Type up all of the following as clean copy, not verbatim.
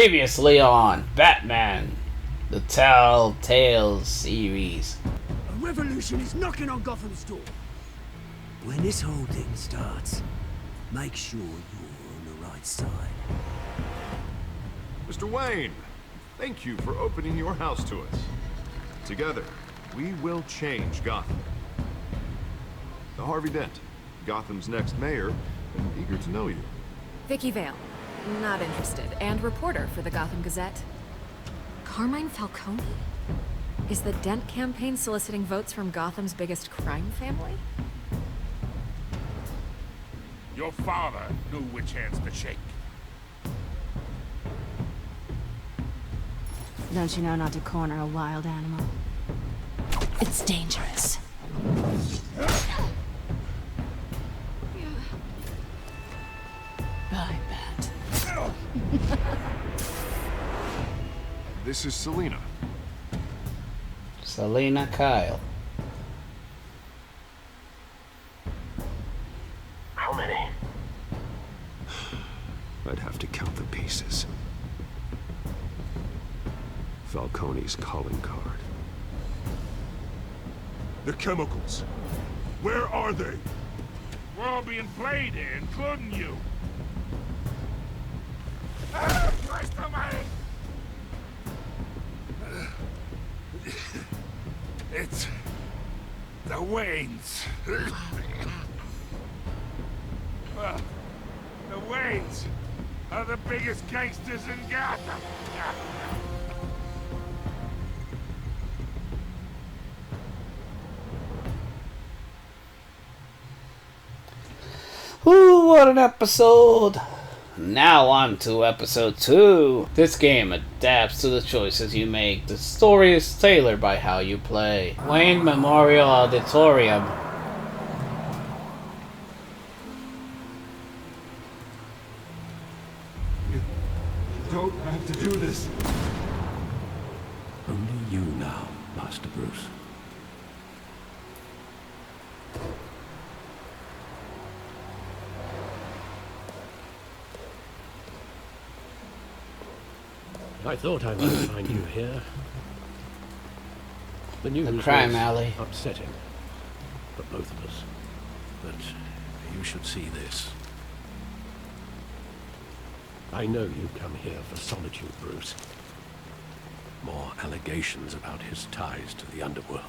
Previously on Batman, the Telltale series. A revolution is knocking on Gotham's door. When this whole thing starts, make sure you're on the right side. Mr. Wayne, thank you for opening your house to us. Together, we will change Gotham. Harvey Dent, Gotham's next mayor, and eager to know you. Vicky Vale, not interested, and reporter for the Gotham Gazette. Carmine Falcone? Is the Dent campaign soliciting votes from Gotham's biggest crime family? Your father knew which hands to shake. Don't you know not to corner a wild animal? It's dangerous. Bye, Bat. This is Selina. Selina Kyle. How many? I'd have to count the pieces. Falcone's calling card. The chemicals. Where are they? We're all being played here, including you. Christ almighty! It's the Waynes. Well, the Waynes are the biggest gangsters in Gotham. Ooh, what an episode! Now on to episode 2. This game adapts to the choices you make. The story is tailored by how you play. Wayne Memorial Auditorium. You don't have to do this. Only you now, Master Bruce. I thought I might find you here. The news The crime was alley. upsetting for both of us. But you should see this. I know you come here for solitude, Bruce. More allegations about his ties to the underworld.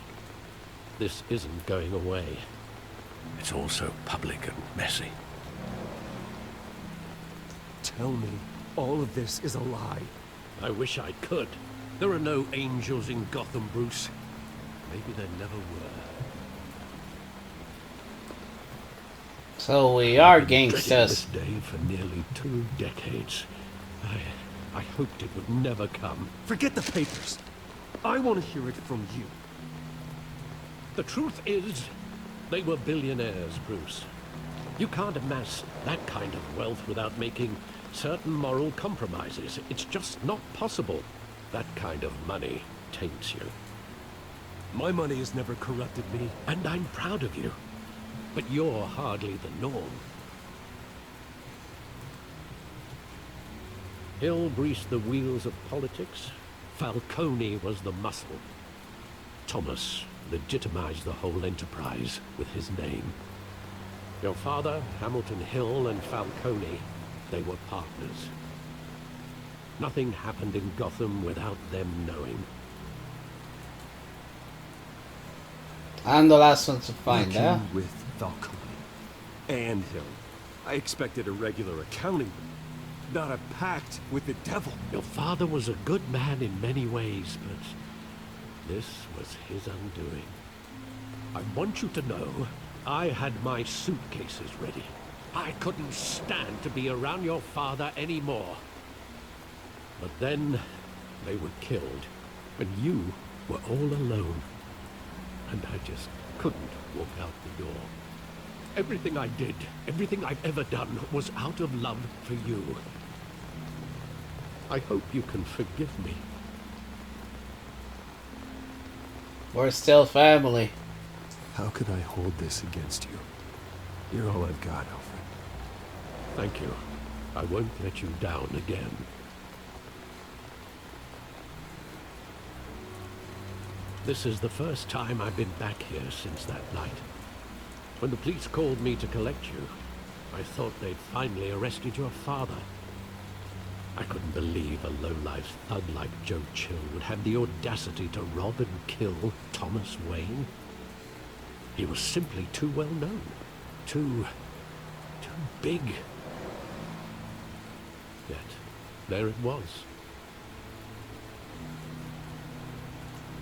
This isn't going away. It's all so public and messy. Tell me all of this is a lie. I wish I could. There are no angels in Gotham, Bruce. Maybe there never were. So we are I've been dreading gangsters. this day for nearly 2 decades. I hoped it would never come. Forget the papers. I want to hear it from you. The truth is, they were billionaires, Bruce. You can't amass that kind of wealth without making certain moral compromises. It's just not possible. That kind of money taints you. My money has never corrupted me. And I'm proud of you. But you're hardly the norm. Hill greased the wheels of politics. Falcone was the muscle. Thomas legitimized the whole enterprise with his name. Your father, Hamilton Hill, and Falcone, they were partners. Nothing happened in Gotham without them knowing. I'm the last one to find Working out. with Falcone and Hill. I expected a regular accounting, not a pact with the devil. Your father was a good man in many ways, but this was his undoing. I want you to know, I had my suitcases ready. I couldn't stand to be around your father anymore. But then, they were killed, and you were all alone. And I just couldn't walk out the door. Everything I did, everything I've ever done, was out of love for you. I hope you can forgive me. We're still family. How could I hold this against you? You're all I've got, Alfred. Thank you. I won't let you down again. This is the first time I've been back here since that night. When the police called me to collect you, I thought they'd finally arrested your father. I couldn't believe a low-life thug like Joe Chill would have the audacity to rob and kill Thomas Wayne. He was simply too well known. Too big. Yet, there it was.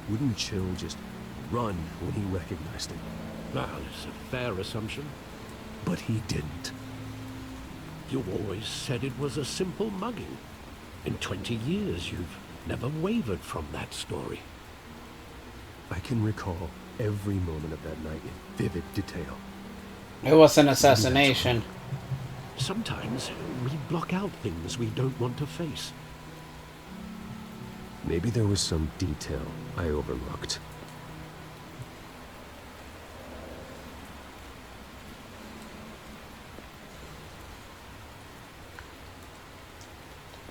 Wouldn't Chill just run when he recognized him? Well, it's a fair assumption. But he didn't. You always said it was a simple mugging. In 20 years, you've never wavered from that story. I can recall every moment of that night in vivid detail. It was an assassination. Sometimes we block out things we don't want to face. Maybe there was some detail I overlooked.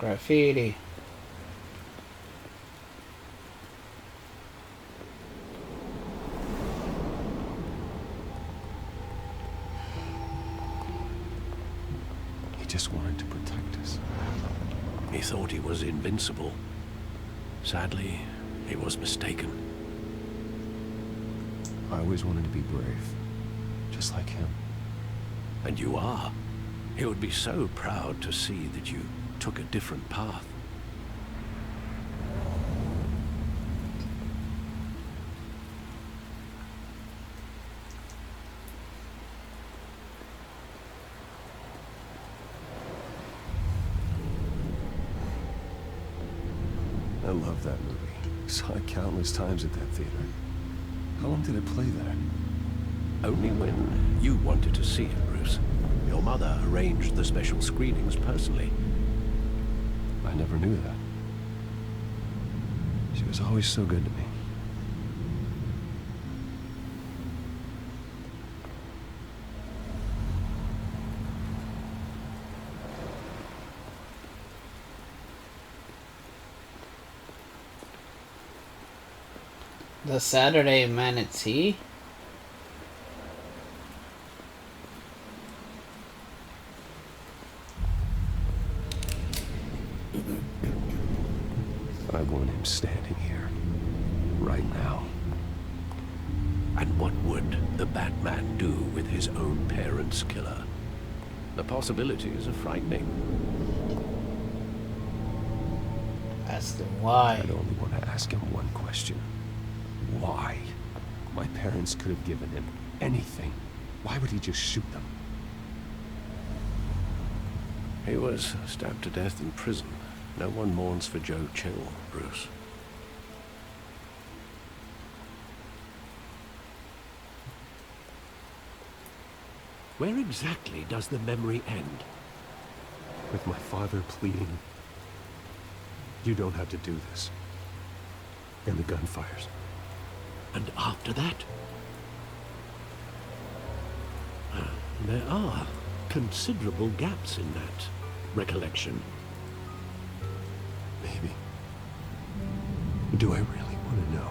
Graffiti. He just wanted to protect us. He thought he was invincible. Sadly, he was mistaken. I always wanted to be brave, just like him. And you are. He would be so proud to see that you took a different path. I love that movie. Saw it countless times at that theater. How long did it play there? Only when you wanted to see it, Bruce. Your mother arranged the special screenings personally. I never knew that. She was always so good to me. The Saturday Manatee? I want him standing here, right now. And what would the Batman do with his own parents' killer? The possibilities are frightening. Ask him why. I'd only want to ask him one question. Why? My parents could have given him anything. Why would he just shoot them? He was stabbed to death in prison. No one mourns for Joe Chill, Bruce. Where exactly does the memory end? With my father pleading, "You don't have to do this." And the gunfires. And after that? There are considerable gaps in that recollection. Maybe. Do I really want to know?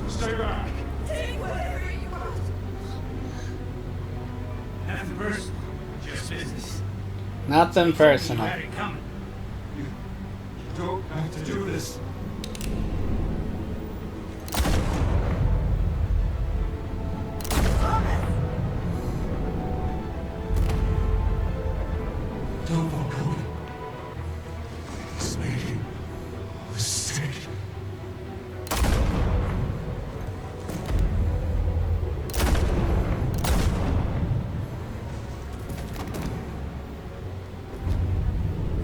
Stay back. Take whatever you want. Nothing personal. Just business. Nothing personal. You had it coming. You don't have to do this. Don't walk away. It's making a mistake.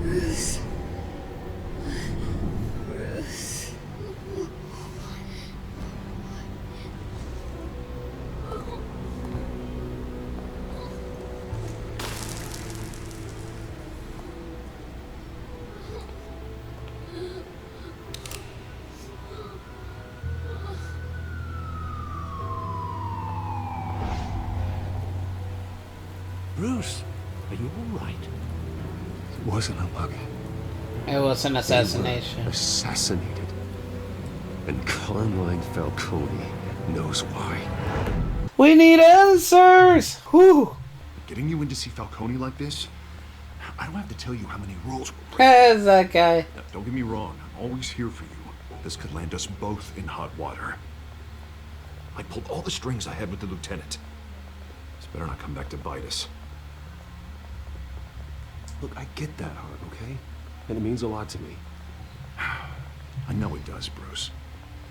Bruce. Bruce. Bruce, are you all right? It wasn't unlucky. It was an assassination. They were assassinated. And Carmine Falcone knows why. We need answers! Whew! Getting you in to see Falcone like this? I don't have to tell you how many rules we're breaking. There's that guy. Now, don't get me wrong, I'm always here for you. This could land us both in hot water. I pulled all the strings I had with the lieutenant. This better not come back to bite us. Look, I get that, Hart, okay? And it means a lot to me. I know it does, Bruce.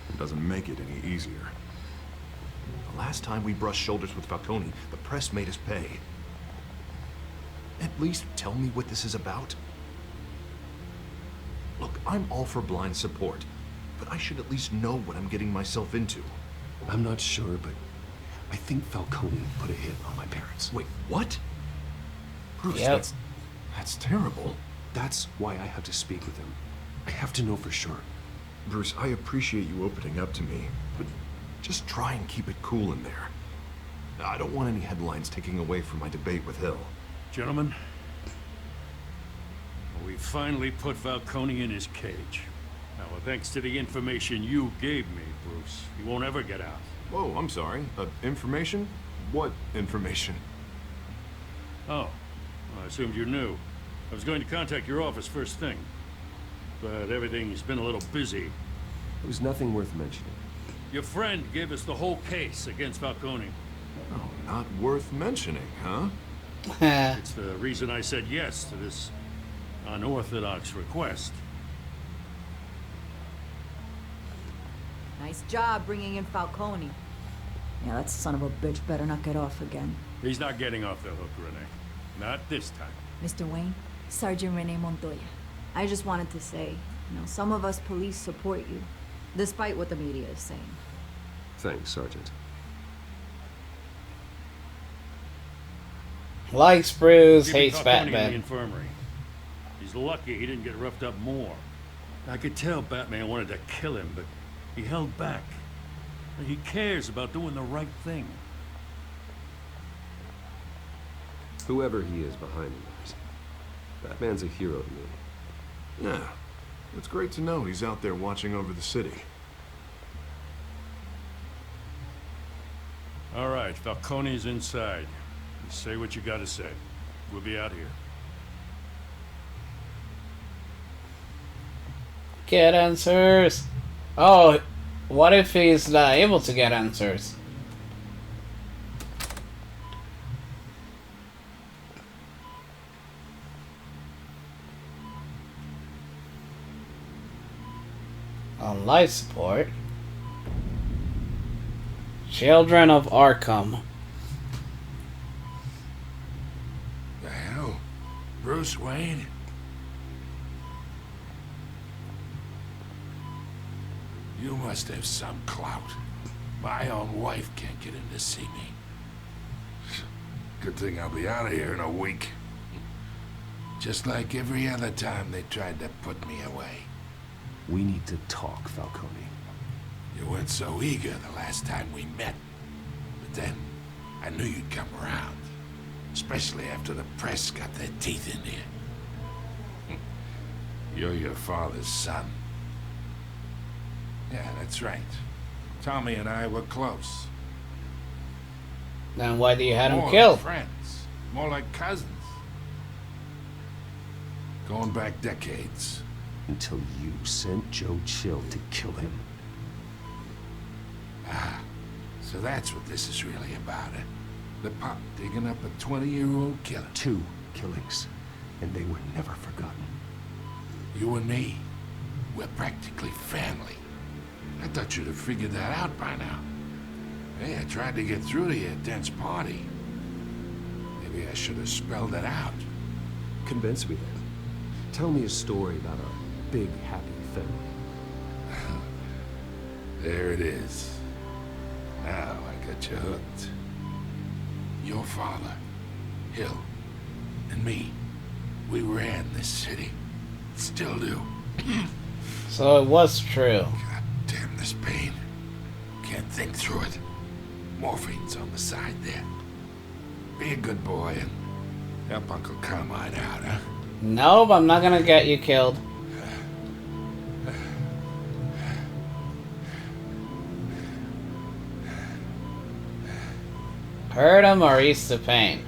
It doesn't make it any easier. The last time we brushed shoulders with Falcone, the press made us pay. At least tell me what this is about. Look, I'm all for blind support, but I should at least know what I'm getting myself into. I'm not sure, but I think Falcone put a hit on my parents. Wait, what? Bruce, Yep. that's terrible. That's why I have to speak with him. I have to know for sure. Bruce, I appreciate you opening up to me, but just try and keep it cool in there. I don't want any headlines taking away from my debate with Hill. Gentlemen, we finally put Falcone in his cage. Now, thanks to the information you gave me, Bruce, he won't ever get out. Whoa, I'm sorry. Information? What information? Oh, I assumed you knew. I was going to contact your office first thing, but everything's been a little busy. It was nothing worth mentioning. Your friend gave us the whole case against Falcone. Oh, not worth mentioning, huh? It's the reason I said yes to this unorthodox request. Nice job bringing in Falcone. Yeah, that son of a bitch better not get off again. He's not getting off the hook, Renee. Not this time. Mr. Wayne, Sergeant Rene Montoya. I just wanted to say, some of us police support you, despite what the media is saying. Thanks, Sergeant. Likes Bruce, Keeping hates Falcone in the Batman. infirmary. He's lucky he didn't get roughed up more. I could tell Batman wanted to kill him, but he held back. He cares about doing the right thing. Whoever he is behind the mask, Batman's a hero to me. Yeah. It's great to know he's out there watching over the city. All right, Falcone's inside. You say what you gotta say. We'll be out here. Get answers. Oh, what if he's not able to get answers? On life support. Children of Arkham. The hell? Bruce Wayne? You must have some clout. My own wife can't get in to see me. Good thing I'll be out of here in a week. Just like every other time they tried to put me away. We need to talk, Falcone. You weren't so eager the last time we met. But then, I knew you'd come around. Especially after the press got their teeth into you. You're your father's son. Yeah, that's right. Tommy and I were close. Then why do you have him More killed? like friends. More like cousins. Going back decades. Until you sent Joe Chill to kill him. Ah, so that's what this is really about, eh? The pop digging up a 20-year-old killer. 2 killings, and they were never forgotten. You and me, we're practically family. I thought you'd have figured that out by now. Hey, I tried to get through to you at Dent's party. Maybe I should have spelled it out. Convince me then. Tell me a story about a big, happy family. There it is. Now I got you hooked. Your father, Hill, and me, we ran this city. Still do. So it was true. God damn this pain. Can't think through it. Morphine's on the side there. Be a good boy and Help Uncle Carmine out, huh? Nope, I'm not gonna get you killed. Hurt him or ease the pain.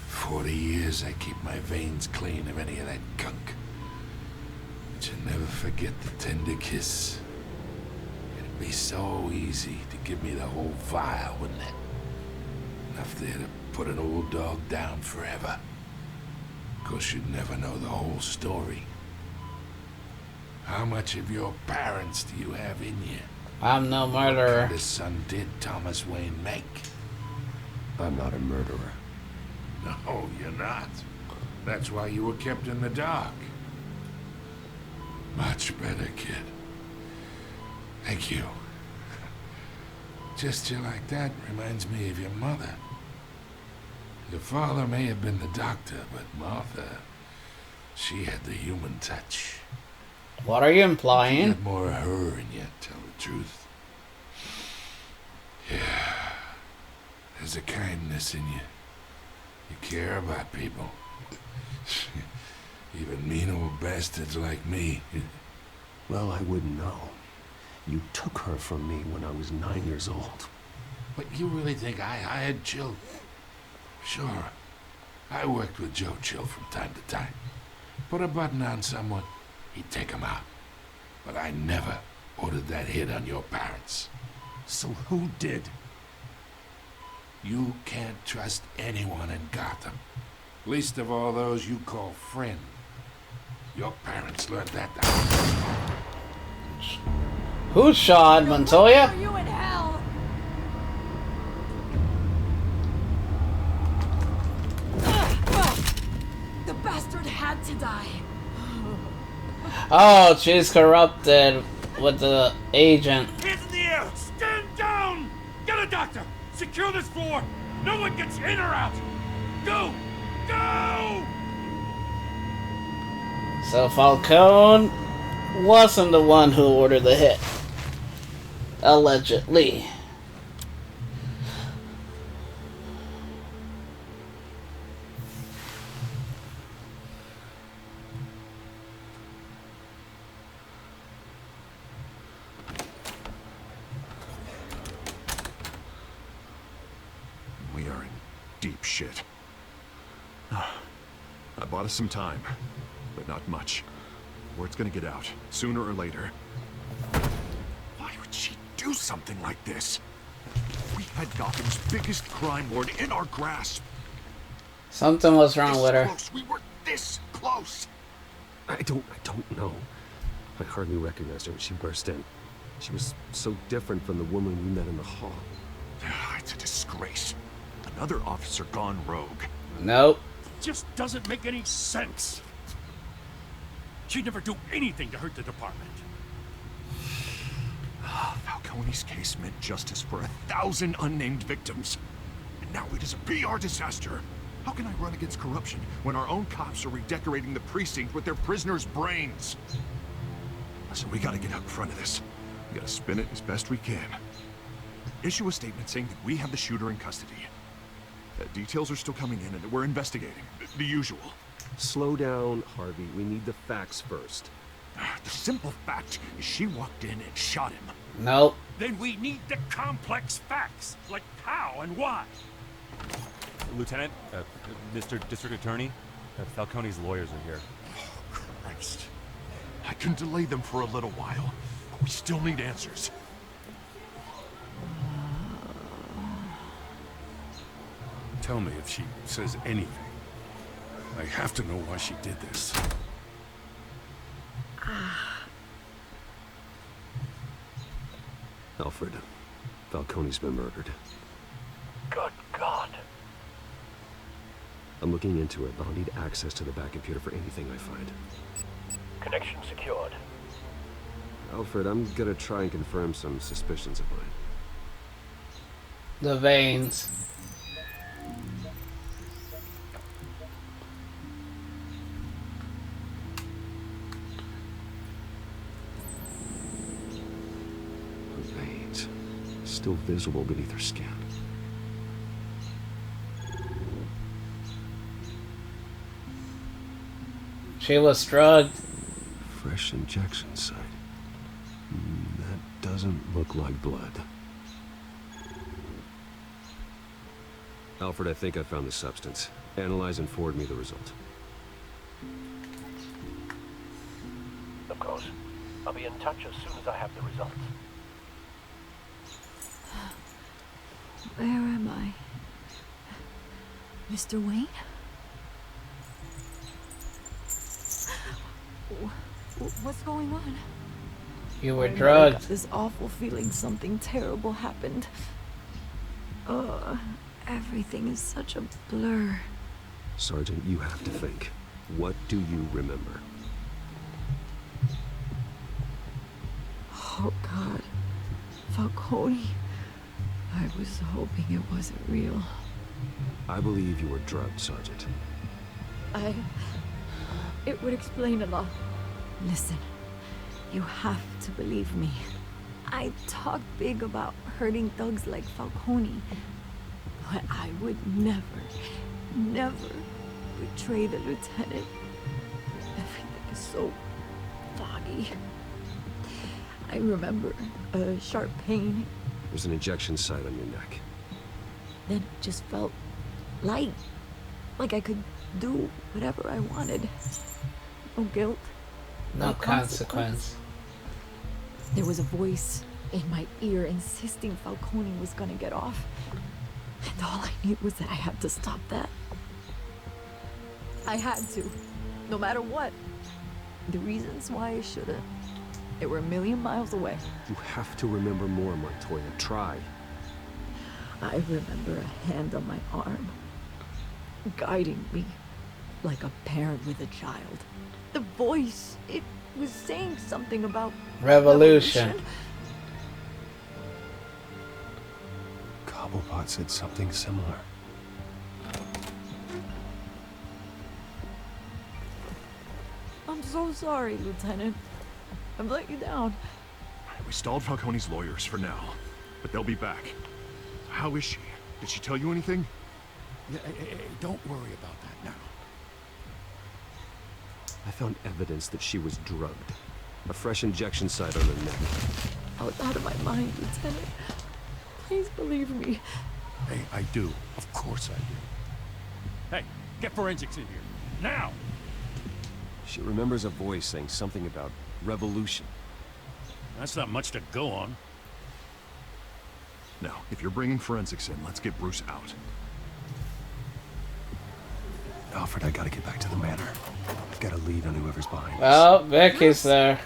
40 years I keep my veins clean of any of that gunk. But you never forget the tender kiss. It'd be so easy to give me the whole vial, wouldn't it? Enough there to put an old dog down forever. Of course, you'd never know the whole story. How much of your parents do you have in you? I'm no murderer. What kind of son did Thomas Wayne make? I'm not a murderer. No, you're not. That's why you were kept in the dark. Much better, kid. Thank you. Gesture like that reminds me of your mother. Your father may have been the doctor, but Martha, she had the human touch. What are you You implying? had more of her in you, tell the truth. Yeah. There's a kindness in you. You care about people. Even mean old bastards like me. Well, I wouldn't know. You took her from me when I was 9 years old. But you really think I hired Chill? Sure. I worked with Joe Chill from time to time. Put a button on someone, he'd take him out. But I never ordered that hit on your parents. So who did? You can't trust anyone in Gotham. Least of all those you call friend. Your parents learned that. Who shot Montoya? Are you in hell? The bastard had to die. Oh, she's corrupted with the agent. Hands in the air! Stand down! Get a doctor! Secure this floor! No one gets in or out! Go! Go! So Falcone wasn't the one who ordered the hit. Allegedly. We are in deep shit. I bought us some time, but not much. Word's gonna get out, sooner or later. Why would she do something like this? We had Gotham's biggest crime lord in our grasp. Something was wrong with her. Close. We were this close. I don't know. I hardly recognized her when she burst in. She was so different from the woman we met in the hall. It's a disgrace. Another officer gone rogue. Nope. Just doesn't make any sense. She'd never do anything to hurt the department. Falcone's case meant justice for 1,000 unnamed victims. And now it is a PR disaster. How can I run against corruption when our own cops are redecorating the precinct with their prisoners' brains? Listen, we gotta get out in front of this. We gotta spin it as best we can. Issue a statement saying that we have the shooter in custody. Details are still coming in and we're investigating. The usual. Slow down, Harvey. We need the facts first. The simple fact is she walked in and shot him. Nope. Then we need the complex facts, like how and why. Lieutenant, Mr. District Attorney, Falcone's lawyers are here. Oh, Christ. I can delay them for a little while, but we still need answers. Tell me if she says anything. I have to know why she did this. Alfred, Falcone's been murdered. Good God. I'm looking into it, but I'll need access to the back computer for anything I find. Connection secured. Alfred, I'm gonna try and confirm some suspicions of mine. The veins. still visible beneath her skin. She was drugged. Fresh injection site. That doesn't look like blood. Alfred, I think I found the substance. Analyze and forward me the result. Of course. I'll be in touch as soon as I have the results. Where am I? Mr. Wayne? What's going on? You were I got drugged. this awful feeling something terrible happened. Everything is such a blur. Sergeant, you have to think. What do you remember? Oh God. Falcone. I was hoping it wasn't real. I believe you were drugged, Sergeant. It would explain a lot. Listen, you have to believe me. I talk big about hurting thugs like Falcone, but I would never betray the lieutenant. Everything is so foggy. I remember a sharp pain. There's an injection site on your neck. Then it just felt light. Like I could do whatever I wanted. No guilt. No consequence. There was a voice in my ear insisting Falcone was gonna get off. And all I knew was that I had to stop that. I had to. No matter what. The reasons why I shouldn't, they were a million miles away. You have to remember more, Montoya. Try. I remember a hand on my arm, guiding me like a parent with a child. The voice, it was saying something about Revolution. Cobblepot said something similar. I'm so sorry, Lieutenant. I've let you down. We stalled Falcone's lawyers for now, but they'll be back. How is she? Did she tell you anything? Yeah, hey, don't worry about that now. I found evidence that she was drugged. A fresh injection site on her neck. I was out of my mind, Lieutenant. Please believe me. Hey, I do. Of course I do. Hey, get forensics in here. Now! She remembers a voice saying something about revolution. That's not much to go on. Now, if you're bringing forensics in, let's get Bruce out. Alfred, I gotta get back to the manor. I've got a lead on whoever's behind Well, Vicky's there.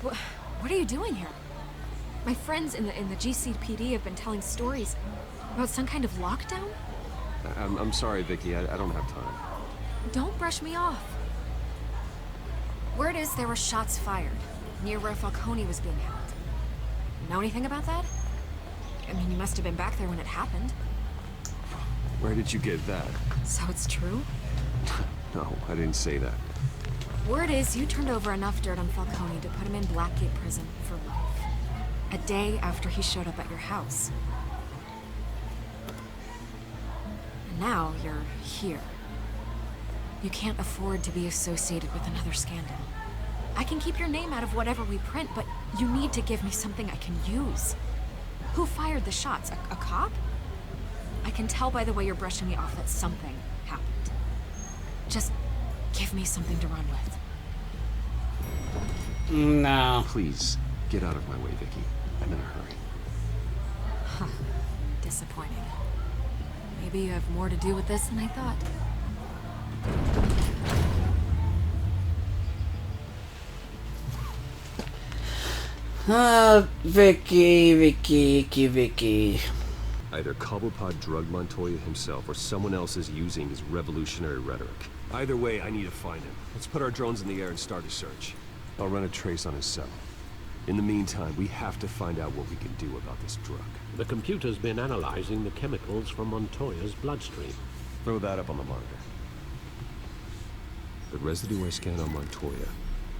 What are you doing here? My friends in the GCPD have been telling stories about some kind of lockdown? I'm sorry, Vicky. I don't have time. Don't brush me off. Word is there were shots fired near where Falcone was being held. Know anything about that? I mean, you must have been back there when it happened. Where did you get that? So it's true? No, I didn't say that. Word is you turned over enough dirt on Falcone to put him in Blackgate Prison for life. A day after he showed up at your house. And now you're here. You can't afford to be associated with another scandal. I can keep your name out of whatever we print, but you need to give me something I can use. Who fired the shots? A cop? I can tell by the way you're brushing me off that something happened. Just give me something to run with. No. Please, get out of my way, Vicky. I'm in a hurry. Huh. Disappointing. Maybe you have more to do with this than I thought. Vicky. Either Cobblepot drugged Montoya himself or someone else is using his revolutionary rhetoric. Either way, I need to find him. Let's put our drones in the air and start a search. I'll run a trace on his cell. In the meantime, we have to find out what we can do about this drug. The computer's been analyzing the chemicals from Montoya's bloodstream. Throw that up on the monitor. The residue I scanned on Montoya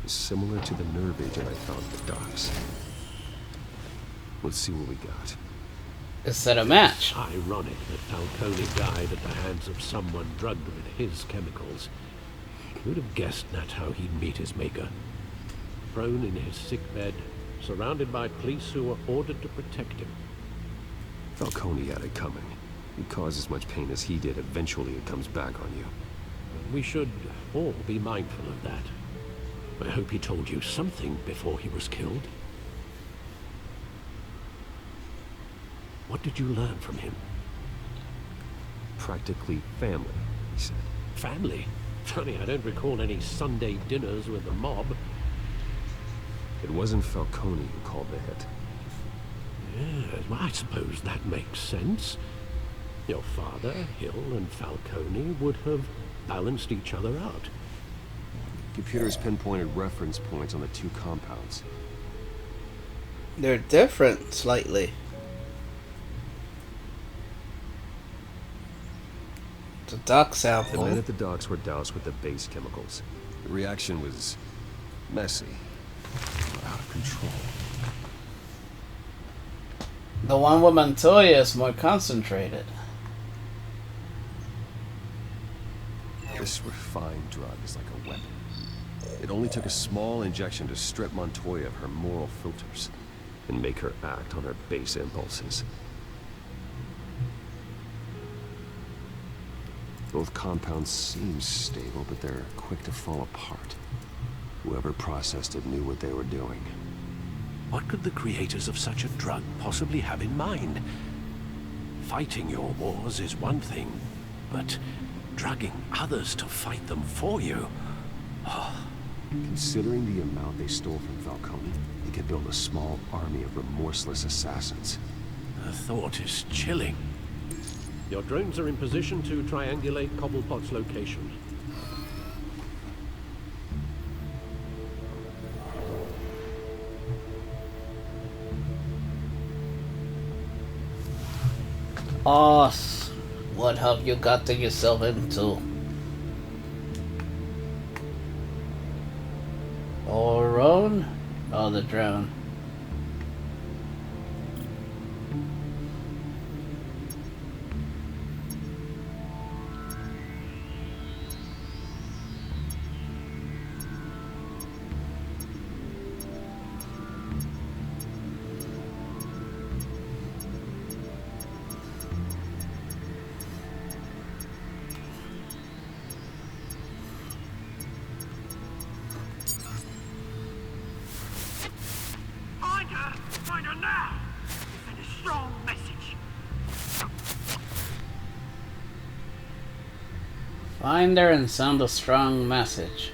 is similar to the nerve agent I found at the docks. Let's see what we got. Is that a match? Ironic that Falcone died at the hands of someone drugged with his chemicals. Who'd have guessed that's how he'd meet his maker? Prone in his sickbed, surrounded by police who were ordered to protect him. Falcone had it coming. You cause as much pain as he did, eventually it comes back on you. We should all be mindful of that. I hope he told you something before he was killed. What did you learn from him? Practically family, he said. Family? Funny, I don't recall any Sunday dinners with the mob. It wasn't Falcone who called the hit. Yes, well, I suppose that makes sense. Your father, Hill, and Falcone would have balanced each other out. Computers pinpointed reference points on the two compounds. They're different, slightly. The dock The sample. men at the docks were doused with the base chemicals. The reaction was messy, out of control. The one with Montoya is more concentrated. This refined drug is like a weapon. It only took a small injection to strip Montoya of her moral filters and make her act on her base impulses. Both compounds seem stable, but they're quick to fall apart. Whoever processed it knew what they were doing. What could the creators of such a drug possibly have in mind? Fighting your wars is one thing, but drugging others to fight them for you? Considering the amount they stole from Falcone, they could build a small army of remorseless assassins. The thought is chilling. Your drones are in position to triangulate Cobblepot's location. Boss, what have you gotten yourself into? Oron? Oh, the drone. Find her now! Send a strong message. Find her and send a strong message.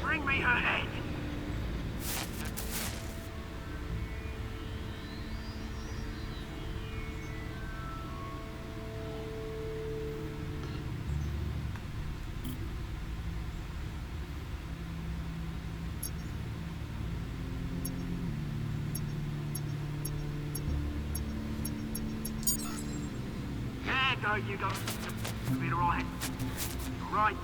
Bring me her head. There go, you go. Be alright. Alright.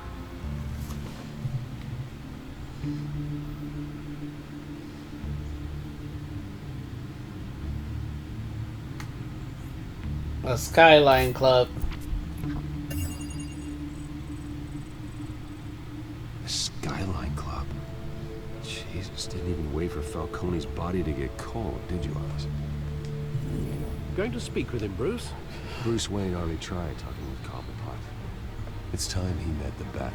The Skyline Club. The Skyline Club? Jesus, didn't even wait for Falcone's body to get cold, did you, Oz? Going to speak with him, Bruce? Bruce Wayne already tried talking with Cobblepot. It's time he met the Batman.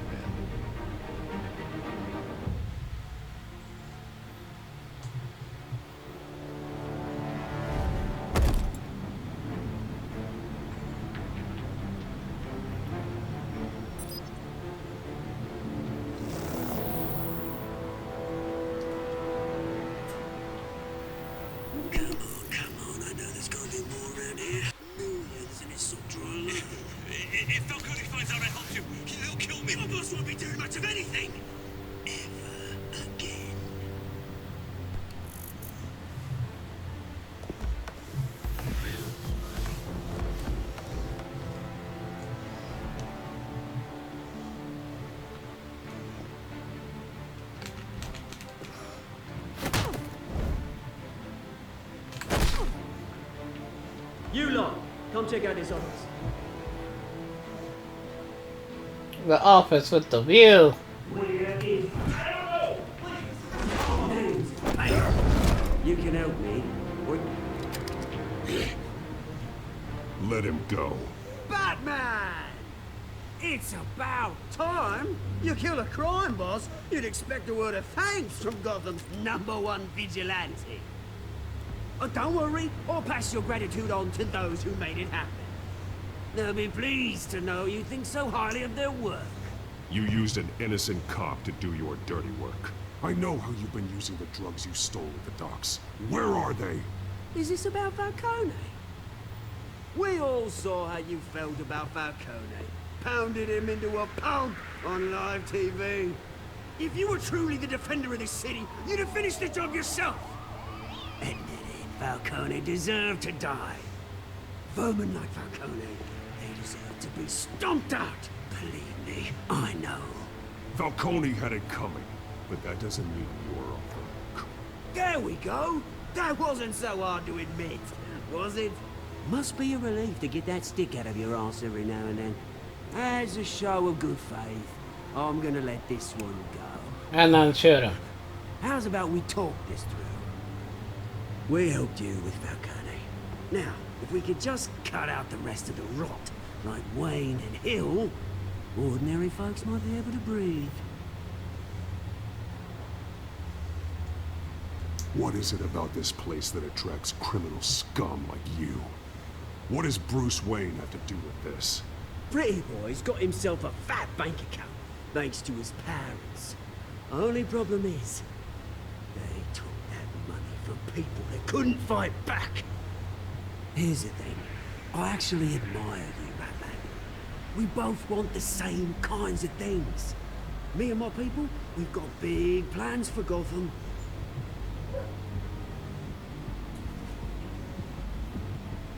Come on, I know there's gonna be more around here. Millions, and it's so dry. If Falcone finds out I helped you, he'll kill me. My boss won't be doing much You lot, come check out this office. The office with the view. You can help me. Let him go. Batman! It's about time. You kill a crime boss, you'd expect a word of thanks from Gotham's #1 vigilante. Oh, don't worry, I'll pass your gratitude on to those who made it happen. They'll be pleased to know you think so highly of their work. You used an innocent cop to do your dirty work. I know how you've been using the drugs you stole at the docks. Where are they? Is this about Falcone? We all saw how you felt about Falcone. Pounded him into a pulp on live TV. If you were truly the defender of this city, you'd have finished the job yourself. Admit it, Falcone deserved to die. Vermin like Falcone, they deserve to be stomped out. Believe me, I know. Falcone had it coming, but that doesn't mean you're off the hook. There we go. That wasn't so hard to admit, was it? Must be a relief to get that stick out of your arse every now and then. As a show of good faith, I'm gonna let this one go. And then shoot him. How's about we talk this through? We helped you with Falcone. Now, if we could just cut out the rest of the rot, like Wayne and Hill, ordinary folks might be able to breathe. What is it about this place that attracts criminal scum like you? What does Bruce Wayne have to do with this? Pretty Boy's got himself a fat bank account, thanks to his parents. Only problem is, they took that money from people that couldn't fight back. Here's the thing, I actually admire you, Batman. We both want the same kinds of things. Me and my people, we've got big plans for Gotham.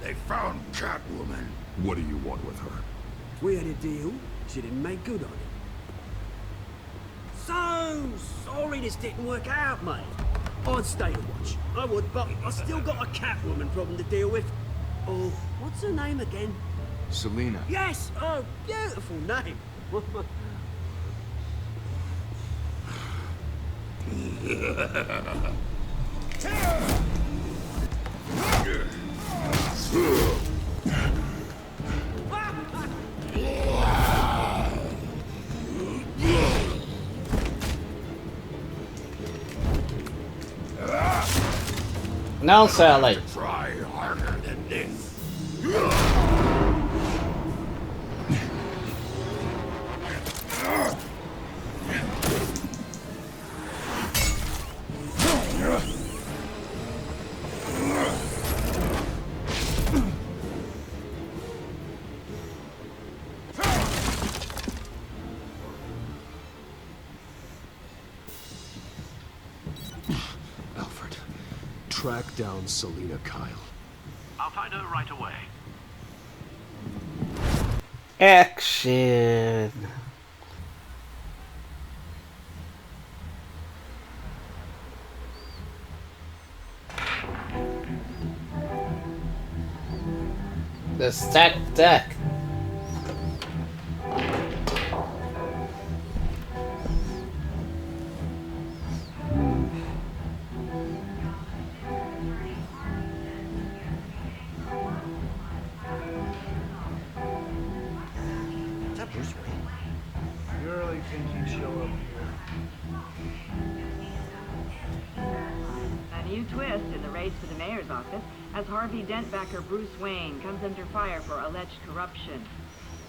They found Catwoman. What do you want with her? We had a deal, she didn't make good on it. So sorry this didn't work out, mate. I'd stay to watch, I would, but I still got a Catwoman problem to deal with. Oh, what's her name again? Selina. Yes! Oh, beautiful name. No, Sally. Try harder than this. Alfred, track down Selina Kyle. I'll find her right away. Action. The stacked deck. Is that Bruce Wayne? You really think he'd show up here? A new twist in the race for the mayor's office as Harvey Dent-backer Bruce Wayne comes under fire for alleged corruption.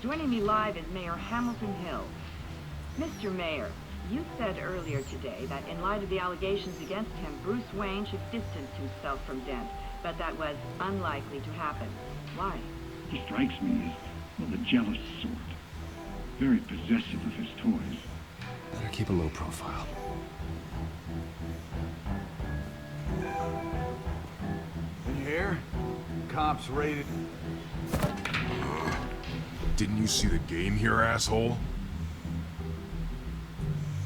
Joining me live is Mayor Hamilton Hill. Mr. Mayor, you said earlier today that in light of the allegations against him, Bruce Wayne should distance himself from Dent, but that was unlikely to happen. Why? He strikes me as, well, the jealous sort. Very possessive of his toys. Better keep a low profile. In here, cops raided. Didn't you see the game here, asshole?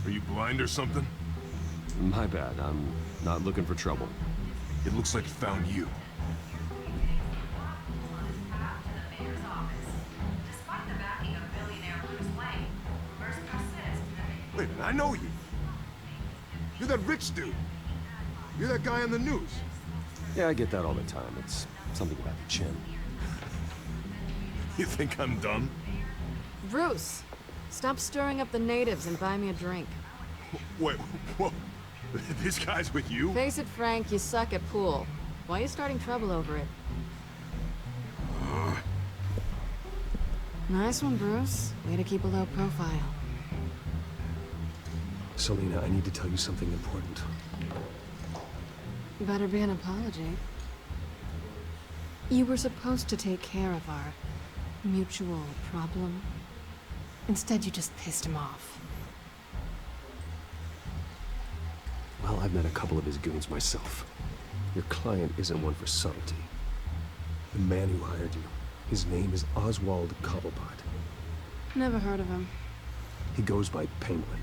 Are you blind or something? My bad, I'm not looking for trouble. It looks like it found you. I know you. You're that rich dude. You're that guy on the news. Yeah, I get that all the time. It's something about the chin. You think I'm dumb? Bruce, stop stirring up the natives and buy me a drink. Wait, whoa. This guy's with you? Face it, Frank, you suck at pool. Why are you starting trouble over it? Nice one, Bruce. Way to keep a low profile. Selina, I need to tell you something important. Better be an apology. You were supposed to take care of our mutual problem. Instead, you just pissed him off. Well, I've met a couple of his goons myself. Your client isn't one for subtlety. The man who hired you, his name is Oswald Cobblepot. Never heard of him. He goes by Penguin.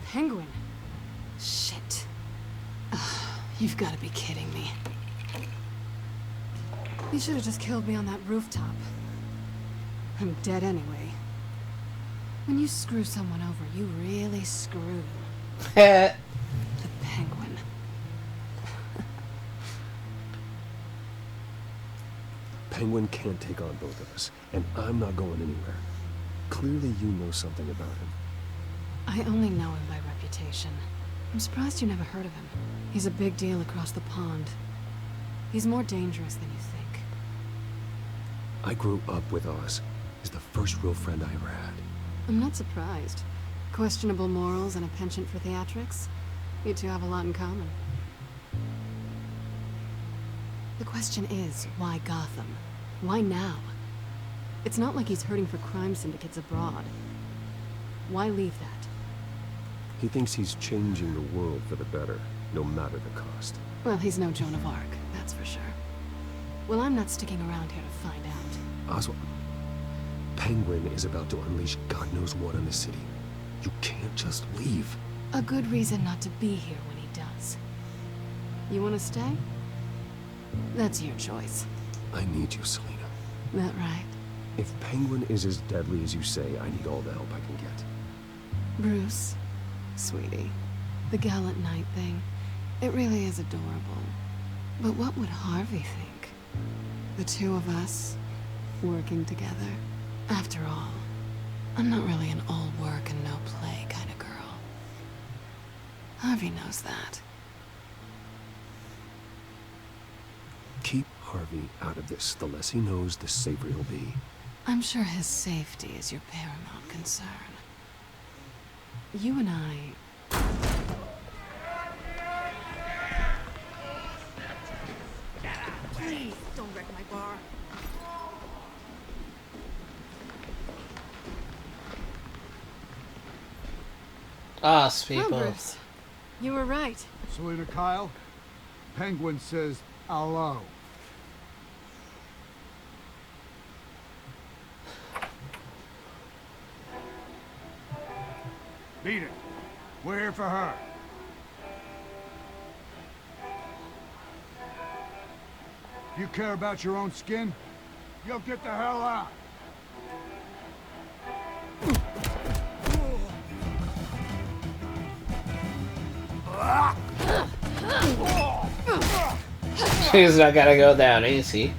Penguin? Shit. Ugh, you've got to be kidding me. You should have just killed me on that rooftop. I'm dead anyway. When you screw someone over, you really screw them. The Penguin. Penguin can't take on both of us, and I'm not going anywhere. Clearly you know something about him. I only know him by reputation. I'm surprised you never heard of him. He's a big deal across the pond. He's more dangerous than you think. I grew up with Oz. He's the first real friend I ever had. I'm not surprised. Questionable morals and a penchant for theatrics. You two have a lot in common. The question is, why Gotham? Why now? It's not like he's hurting for crime syndicates abroad. Why leave that? He thinks he's changing the world for the better, no matter the cost. Well, he's no Joan of Arc, that's for sure. Well, I'm not sticking around here to find out. Oswald, Penguin is about to unleash God knows what on the city. You can't just leave. A good reason not to be here when he does. You want to stay? That's your choice. I need you, Selina. That right? If Penguin is as deadly as you say, I need all the help I can get. Bruce, sweetie, the gallant knight thing, it really is adorable. But what would Harvey think? The two of us, working together. After all, I'm not really an all work and no play kind of girl. Harvey knows that. Keep Harvey out of this. The less he knows, the safer he'll be. I'm sure his safety is your paramount concern. You and I... Please, don't wreck my bar. Us people. Well, Bruce, you were right. Selina Kyle, Penguin says hello. Beat it. We're here for her. You care about your own skin? You'll get the hell out. He's not gonna go down easy.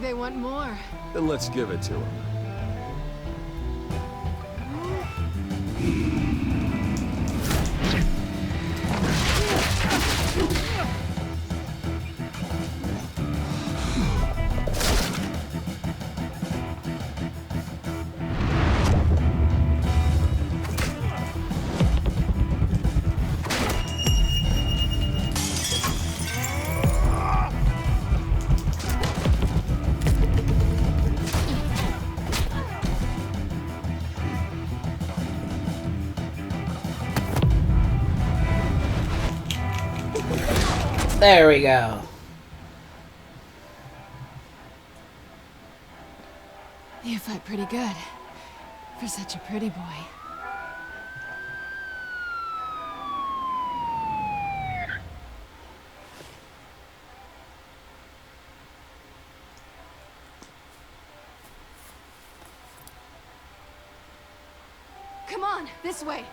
they want more. Then let's give it to them. There we go. You fight pretty good. For such a pretty boy. Come on, this way.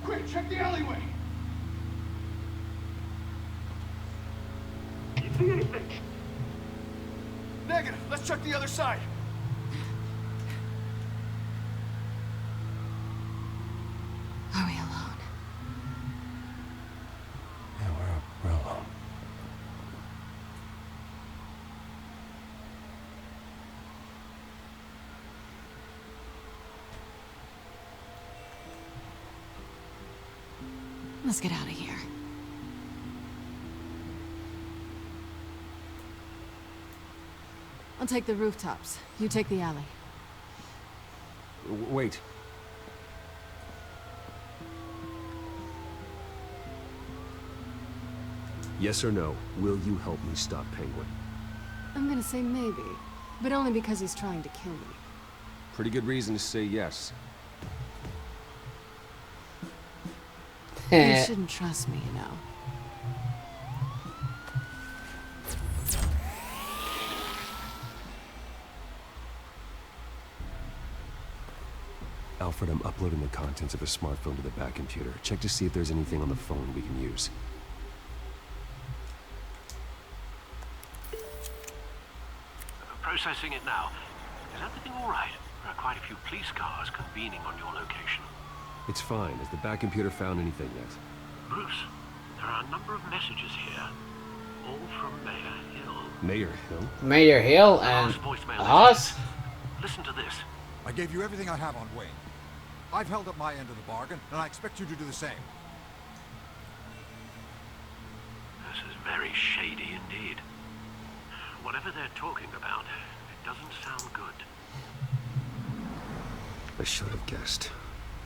Quick, check the alleyway! You see anything? Negative. Let's check the other side. Are we alone? Yeah, we're alone. Let's get out of here. I'll take the rooftops. You take the alley. Wait. Yes or no, will you help me stop Penguin? I'm gonna say maybe, but only because he's trying to kill me. Pretty good reason to say yes. You shouldn't trust me, you know. Alfred, I'm uploading the contents of a smartphone to the back computer. Check to see if there's anything on the phone we can use. Processing it now. Is everything all right? There are quite a few police cars convening on your location. It's fine. Has the back computer found anything yet? Bruce, there are a number of messages here, all from Mayor Hill. Mayor Hill? Mayor Hill and us? Listen to this. I gave you everything I have on Wayne. I've held up my end of the bargain, and I expect you to do the same. This is very shady indeed. Whatever they're talking about, it doesn't sound good. I should have guessed.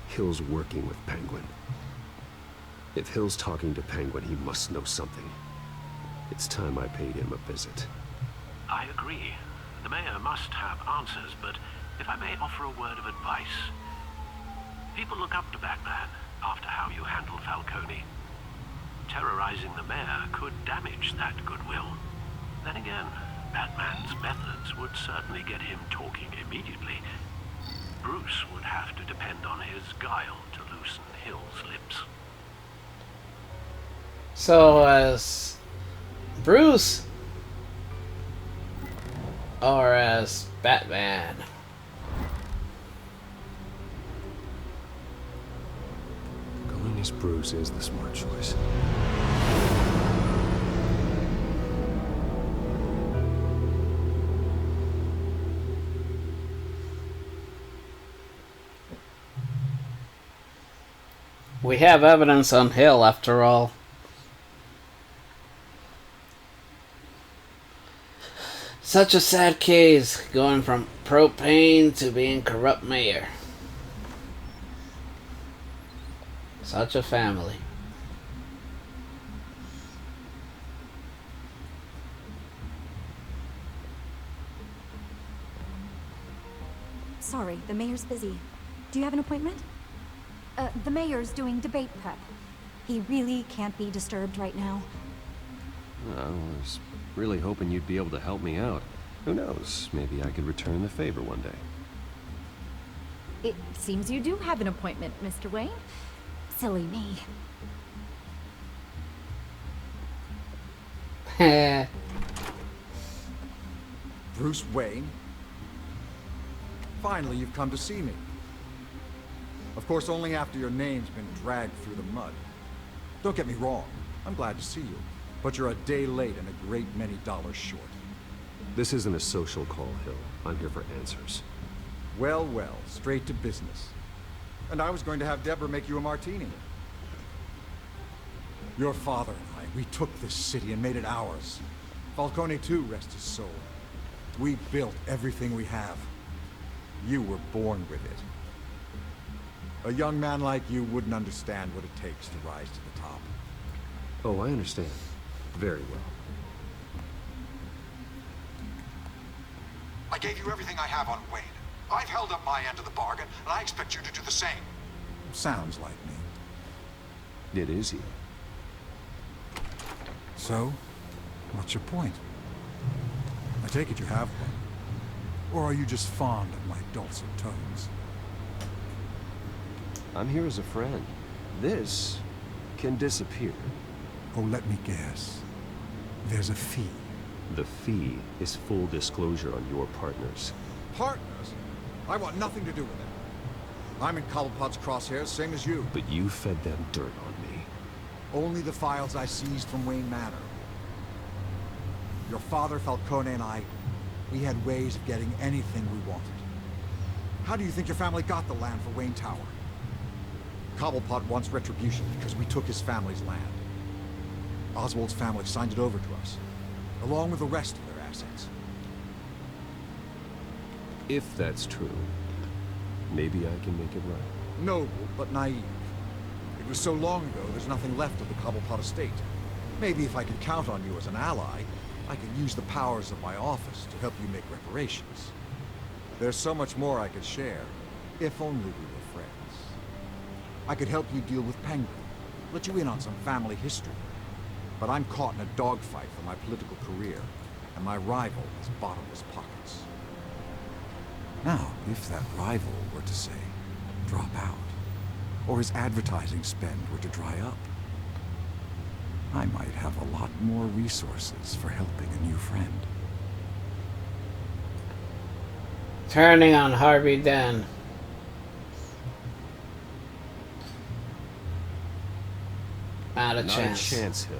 Hill's working with Penguin. If Hill's talking to Penguin, he must know something. It's time I paid him a visit. I agree. The mayor must have answers, but if I may offer a word of advice. People look up to Batman after how you handled Falcone. Terrorizing the mayor could damage that goodwill. Then again, Batman's methods would certainly get him talking immediately. Bruce would have to depend on his guile to loosen Hill's lips. So, as Bruce or as Batman? Going as Bruce is the smart choice. We have evidence on Hill, after all. Such a sad case, going from propane to being corrupt mayor. Such a family. Sorry, the mayor's busy. Do you have an appointment? The mayor's doing debate prep. He really can't be disturbed right now. I was really hoping you'd be able to help me out. Who knows? Maybe I could return the favor one day. It seems you do have an appointment, Mr. Wayne. Silly me. Bruce Wayne? Finally, you've come to see me. Of course, only after your name's been dragged through the mud. Don't get me wrong, I'm glad to see you. But you're a day late and a great many dollars short. This isn't a social call, Hill. I'm here for answers. Well, well, straight to business. And I was going to have Deborah make you a martini. Your father and I, we took this city and made it ours. Falcone too, rest his soul. We built everything we have. You were born with it. A young man like you wouldn't understand what it takes to rise to the top. Oh, I understand. Very well. I gave you everything I have on Wayne. I've held up my end of the bargain, and I expect you to do the same. Sounds like me. It is you. So, what's your point? I take it you have one. Or are you just fond of my dulcet tones? I'm here as a friend. This can disappear. Oh, let me guess. There's a fee. The fee is full disclosure on your partners. Partners? I want nothing to do with it. I'm in Cobblepot's crosshairs, same as you. But you fed them dirt on me. Only the files I seized from Wayne Manor. Your father, Falcone, and I, we had ways of getting anything we wanted. How do you think your family got the land for Wayne Tower? Cobblepot wants retribution because we took his family's land. Oswald's family signed it over to us, along with the rest of their assets. If that's true, maybe I can make it right. Noble, but naive. It was so long ago, there's nothing left of the Cobblepot estate. Maybe if I could count on you as an ally, I could use the powers of my office to help you make reparations. There's so much more I could share, if only we were friends. I could help you deal with Penguin, let you in on some family history. But I'm caught in a dogfight for my political career, and my rival has bottomless pockets. Now, if that rival were to say, drop out, or his advertising spend were to dry up, I might have a lot more resources for helping a new friend. Turning on Harvey Dent. Not a chance, Hill.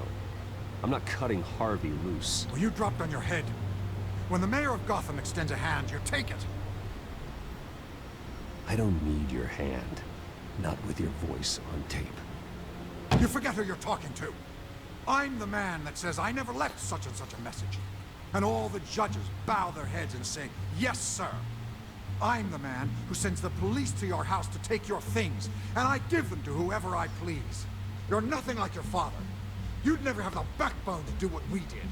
I'm not cutting Harvey loose. Well, you dropped on your head. When the mayor of Gotham extends a hand, you take it. I don't need your hand. Not with your voice on tape. You forget who you're talking to. I'm the man that says I never left such and such a message. And all the judges bow their heads and say, yes, sir. I'm the man who sends the police to your house to take your things, and I give them to whoever I please. You're nothing like your father. You'd never have the backbone to do what we did.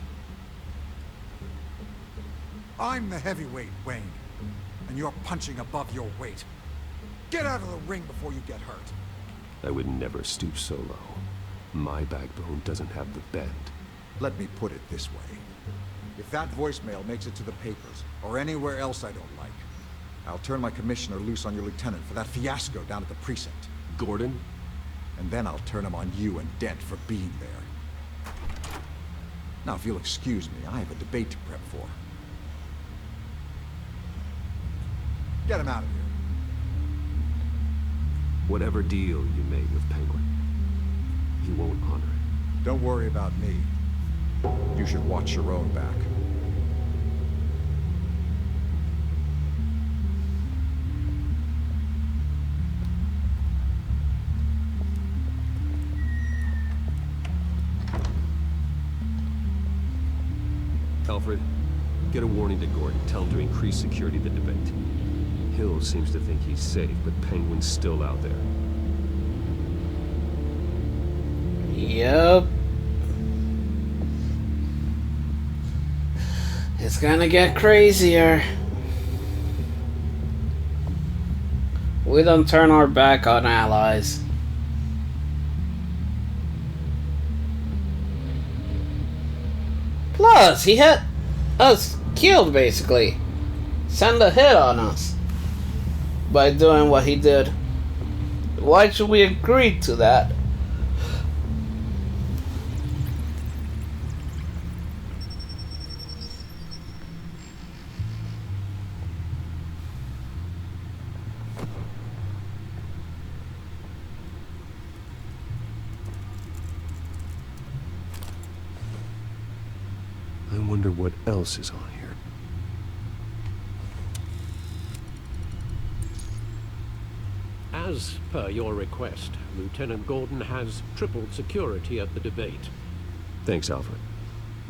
I'm the heavyweight, Wayne, and you're punching above your weight. Get out of the ring before you get hurt. I would never stoop so low. My backbone doesn't have the bend. Let me put it this way. If that voicemail makes it to the papers, or anywhere else I don't like, I'll turn my commissioner loose on your lieutenant for that fiasco down at the precinct. Gordon? And then I'll turn him on you and Dent for being there. Now, if you'll excuse me, I have a debate to prep for. Get him out of here. Whatever deal you made with Penguin, he won't honor it. Don't worry about me. You should watch your own back. Alfred, get a warning to Gordon. Tell him to increase security at the debate. Hill seems to think he's safe, but Penguin's still out there. Yup. It's gonna get crazier. We don't turn our back on allies. Plus, he had us killed, basically. Send a hit on us. by doing what he did. Why should we agree to that? I wonder what else is on here. As per your request, Lieutenant Gordon has tripled security at the debate. Thanks, Alfred.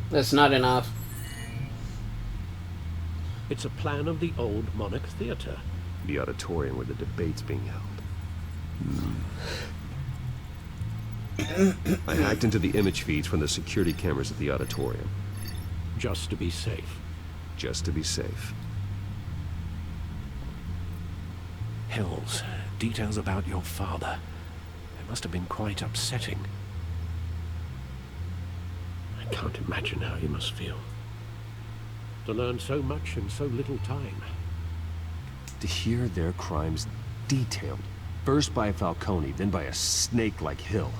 That's not enough. It's a plan of the old Monarch Theater. The auditorium where the debate's being held. I hacked into the image feeds from the security cameras at the auditorium. Just to be safe. Just to be safe. Hills, details about your father. It must have been quite upsetting. I can't imagine how you must feel. To learn so much in so little time. To hear their crimes detailed, first by Falcone, then by a snake like Hill.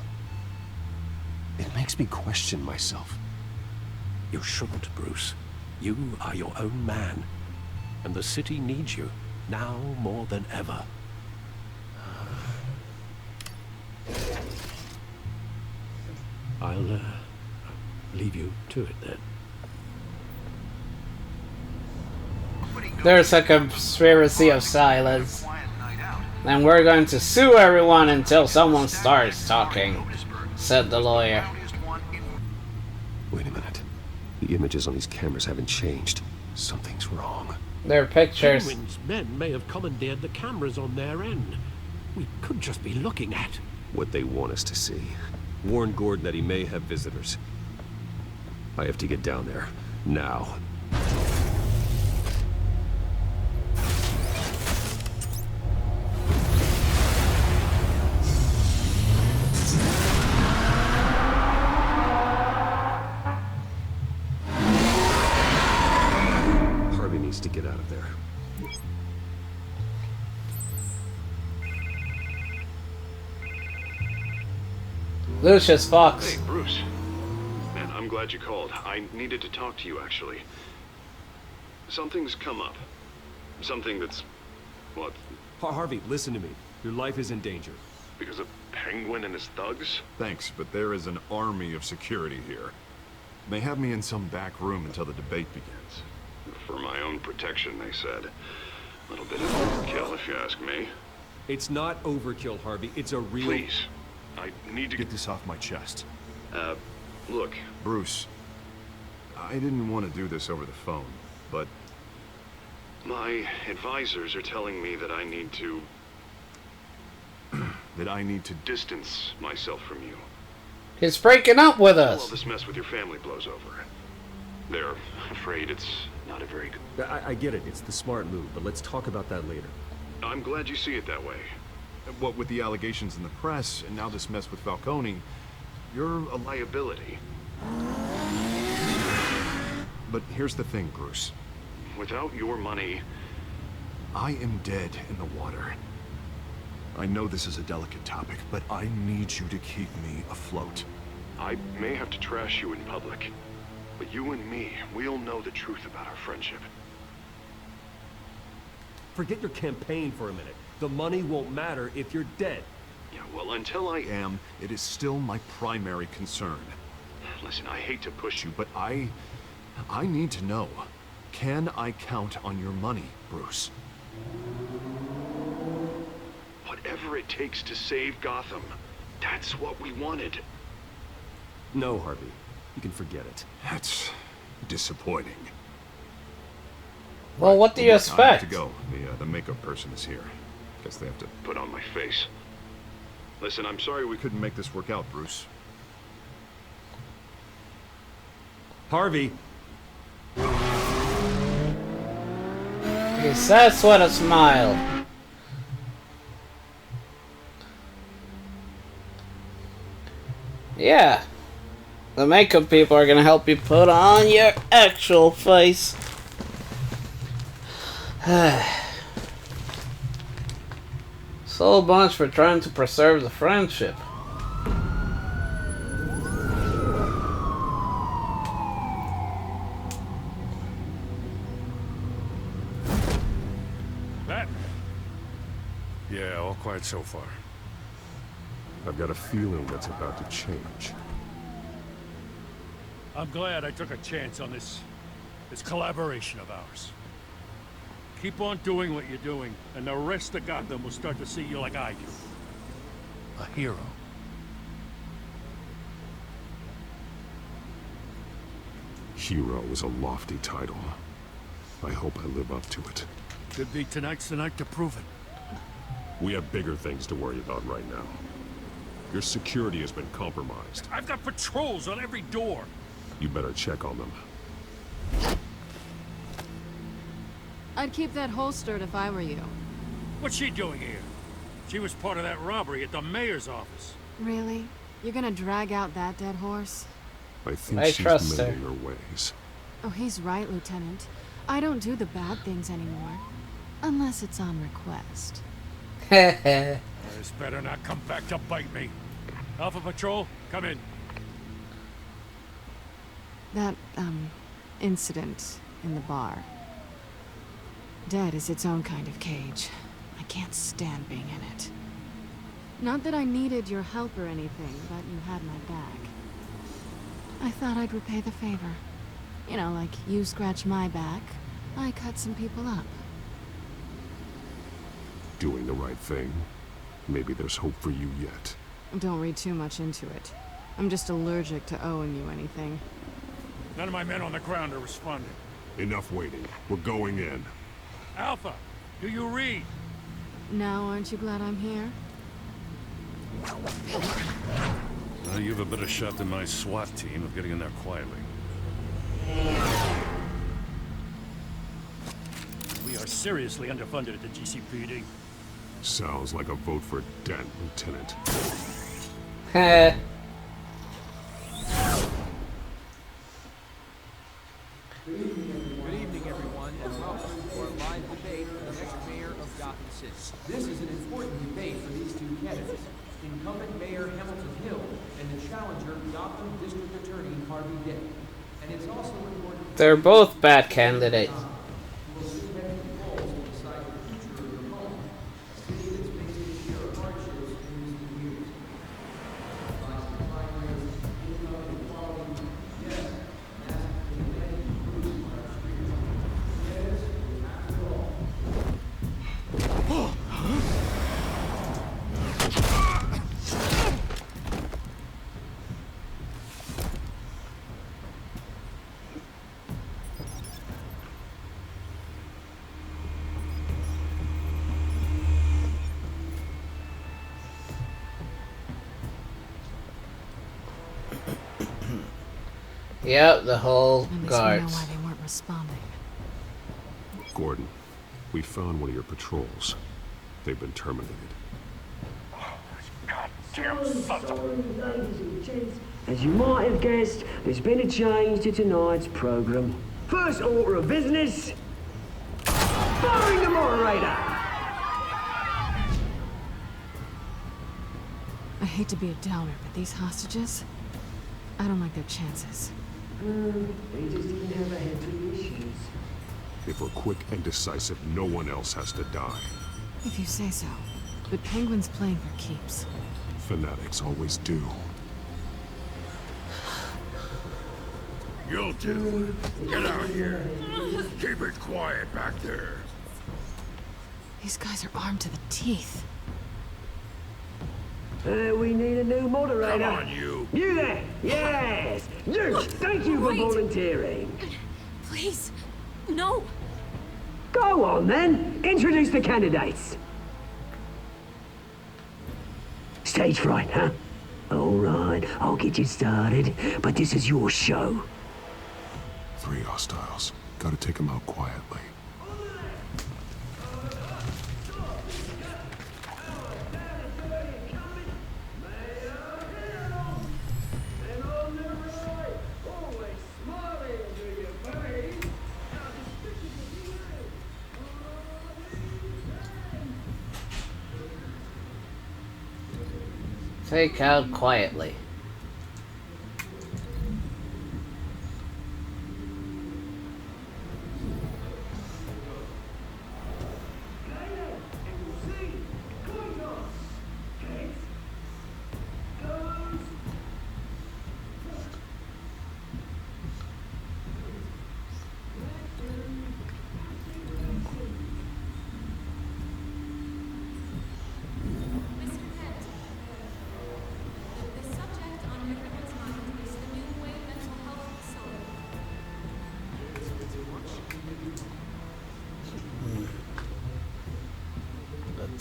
It makes me question myself. You shouldn't, Bruce. You are your own man. And the city needs you, now more than ever. I'll, leave you to it then. There's a conspiracy of silence. And we're going to sue everyone until someone starts talking, said the lawyer. Wait a minute. The images on these cameras haven't changed. Something's wrong. They're pictures. Penguin's men may have commandeered the cameras on their end. We could just be looking at what they want us to see. Warn Gordon that he may have visitors. I have to get down there. Now. Harvey needs to get out of there. Lucius Fox. Hey, Bruce. Man, I'm glad you called. I needed to talk to you, actually. Something's come up. Something that's... what? Harvey, listen to me. Your life is in danger. Because of Penguin and his thugs? Thanks, but there is an army of security here. They have me in some back room until the debate begins. For my own protection, they said. A little bit of overkill, if you ask me. It's not overkill, Harvey. It's a real... Please. I need to get this off my chest. Look. Bruce, I didn't want to do this over the phone, but... my advisors are telling me that I need to... that I need to distance myself from you. He's breaking up with us. Well, this mess with your family blows over. They're afraid it's not a very good... I get it. It's the smart move, but let's talk about that later. I'm glad you see it that way. What with the allegations in the press, and now this mess with Falcone, you're a liability. But here's the thing, Bruce. Without your money... I am dead in the water. I know this is a delicate topic, but I need you to keep me afloat. I may have to trash you in public, but you and me, we'll know the truth about our friendship. Forget your campaign for a minute. The money won't matter if you're dead. Yeah, well, until I am, it is still my primary concern. Listen, I hate to push you, But I need to know. Can I count on your money, Bruce? whatever it takes to save Gotham. That's what we wanted. No, Harvey. You can forget it. That's disappointing. Well, what do you expect? I have to go. The makeup person is here. Guess they have to put on my face. Listen, I'm sorry we couldn't make this work out, Bruce. Harvey! He says with a smile. Yeah. The makeup people are gonna help you put on your actual face. So much for trying to preserve the friendship. Yeah, all quiet so far. I've got a feeling that's about to change. I'm glad I took a chance on this collaboration of ours. Keep on doing what you're doing, and the rest of Gotham will start to see you like I do. A hero. Hero is a lofty title. I hope I live up to it. Could be tonight's the night to prove it. We have bigger things to worry about right now. Your security has been compromised. I've got patrols on every door. You better check on them. I'd keep that holstered if I were you. What's she doing here? She was part of that robbery at the mayor's office. Really? You're gonna drag out that dead horse? I think I she's trust her. mending her ways. Oh, he's right, Lieutenant. I don't do the bad things anymore. Unless it's on request. This better not come back to bite me. Alpha Patrol, come in. That, incident in the bar. Dead is its own kind of cage. I can't stand being in it. Not that I needed your help or anything, but you had my back. I thought I'd repay the favor. You know, like you scratch my back, I cut some people up. Doing the right thing. Maybe there's hope for you yet. Don't read too much into it. I'm just allergic to owing you anything. None of my men on the ground are responding. Enough waiting. We're going in. Alpha, do you read? Now, aren't you glad I'm here? You have a better shot than my SWAT team of getting in there quietly. We are seriously underfunded at the GCPD. Sounds like a vote for Dent, Lieutenant. Heh. Good evening, everyone, and welcome to our live debate for the next mayor of Gotham City. This is an important debate for these two candidates, incumbent Mayor Hamilton Hill and the challenger Gotham District Attorney Harvey Dent. And it's also important. They're both bad candidates. Yep, the whole At least we know guards. why they weren't responding. Gordon, we found one of your patrols. They've been terminated. As you might have guessed, there's been a change to tonight's program. First order of business, firing the moderator. I hate to be a downer, but these hostages, I don't like their chances. They just didn't have a head for the issues. If we're quick and decisive, no one else has to die. If you say so. But Penguin's playing for keeps. Fanatics always do. You two, get out here. Keep it quiet back there. These guys are armed to the teeth. We need a new moderator. Come on, you. You there! Yes! You! Thank you for volunteering. Please, no. Go on, then. Introduce the candidates. Stage fright, huh? All right, I'll get you started, but this is your show. 3 hostiles. Gotta take them out quietly. Take out quietly.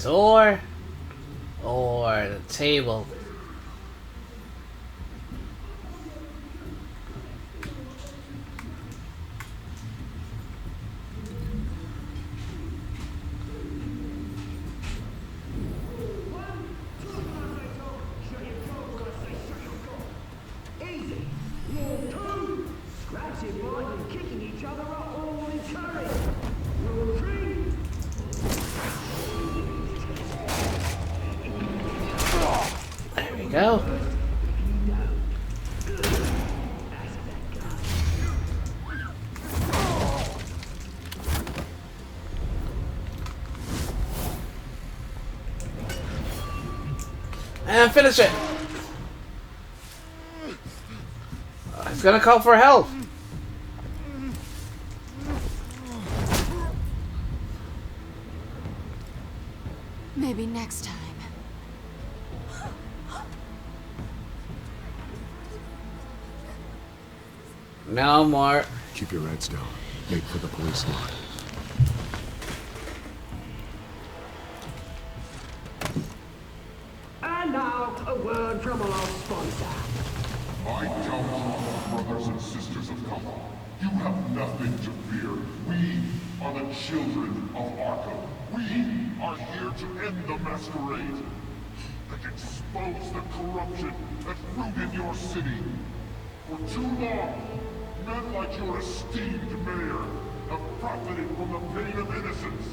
Door or the table. Easy. Rule 2. Scratching boys and kicking each other are all encouraged. Rule 3. There we go. And finish it. He's gonna call for help. Maybe next time. No more. Keep your heads down. Make for the police line. And now, a word from our sponsor. My Telltale brothers and sisters of color, you have nothing to fear. We are the children of Arkham. We are here to end the masquerade and expose the corruption that's rooted your city. For too long, men like your esteemed mayor have profited from the pain of innocence.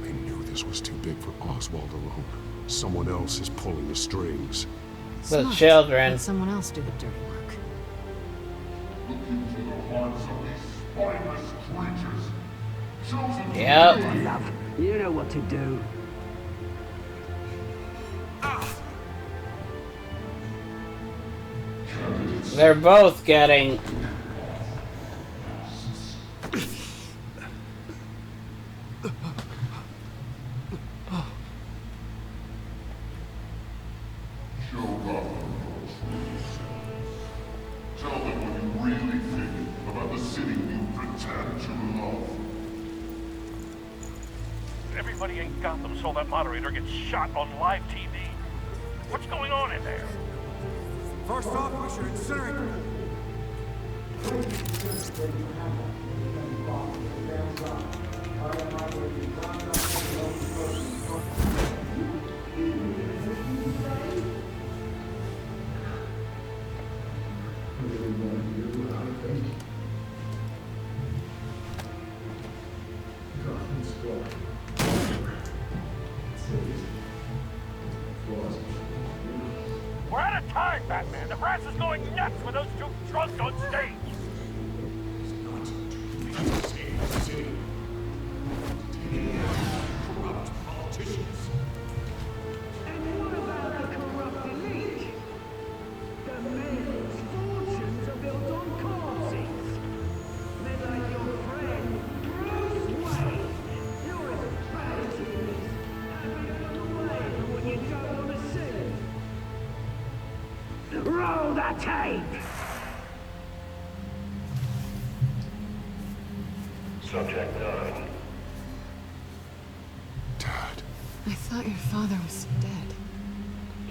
I knew this was too big for Oswald alone. Someone else is pulling the strings. The Smart. children. Let someone else do the dirty work. Look into the hearts of these spineless creatures. Chosen to Yep. kill you. Love, you know what to do. They're both getting Show Gotham your true self. Tell them what you really think about the city you pretend to love. Everybody in Gotham saw that moderator get shot on live TV. What's going on in there? First off, we should incinerate them. We're out of time, Batman. The brass is going nuts with those two drunks on stage. Corrupt politicians. And what about the corrupt elite? The men's fortunes are built on corpses. Men like your friend, Bruce Wayne. You're as bad as he is. Happy to look away from what you don't want to see. Roll the tape! Subject 9. Dad. I thought your father was dead.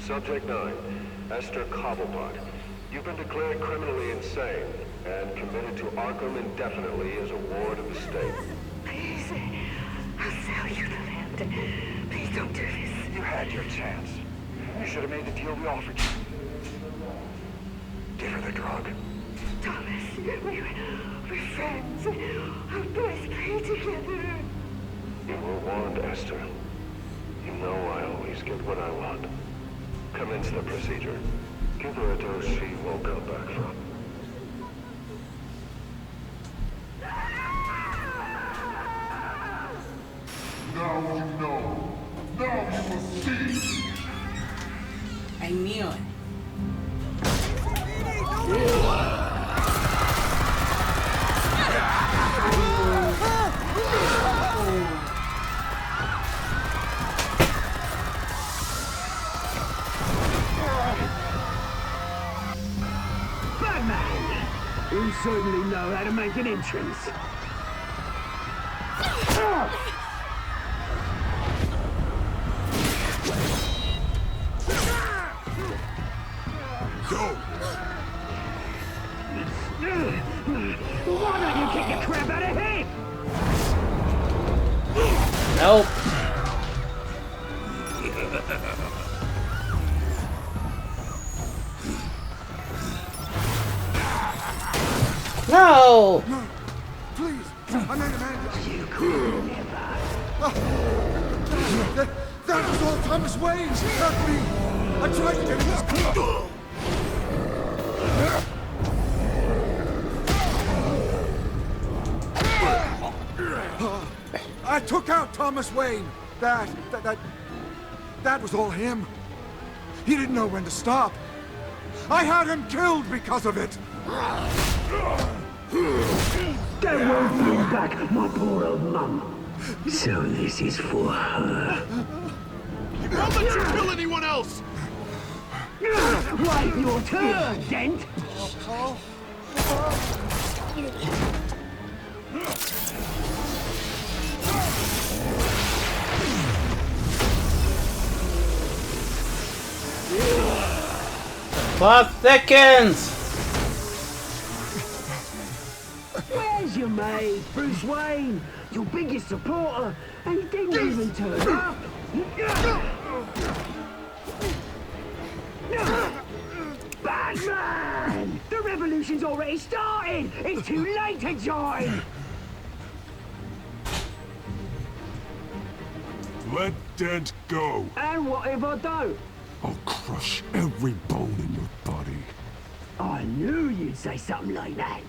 Subject 9, Esther Cobblepot. You've been declared criminally insane and committed to Arkham indefinitely as a ward of the state. Please, I'll sell you the land. Please don't do this. You had your chance. You should have made the deal we offered you. Give her the drug. Thomas, we're friends. Our boys play together. You were warned, Esther. You know I always get what I want. Commence the procedure. Give her a dose she won't come back from. Now you know. Now you will see. I knew it. Batman! You certainly know how to make an entrance. Go! Why don't you kick the crap out of him? Nope. No! No! Please! I made a man! You could never. That was all Thomas Wayne! Not me! I tried to get him! I took out Thomas Wayne! That was all him. He didn't know when to stop. I had him killed because of it! That won't bring back my poor old mum. So this is for her. Don't let you kill anyone else! Wait your turn, Dent! Plot thickens! Where's your mate, Bruce Wayne? Your biggest supporter, and he didn't even turn up. Batman! The revolution's already started! It's too late to join! Let Dent go. And what if I don't? I'll crush every bone in your body. I knew you'd say something like that.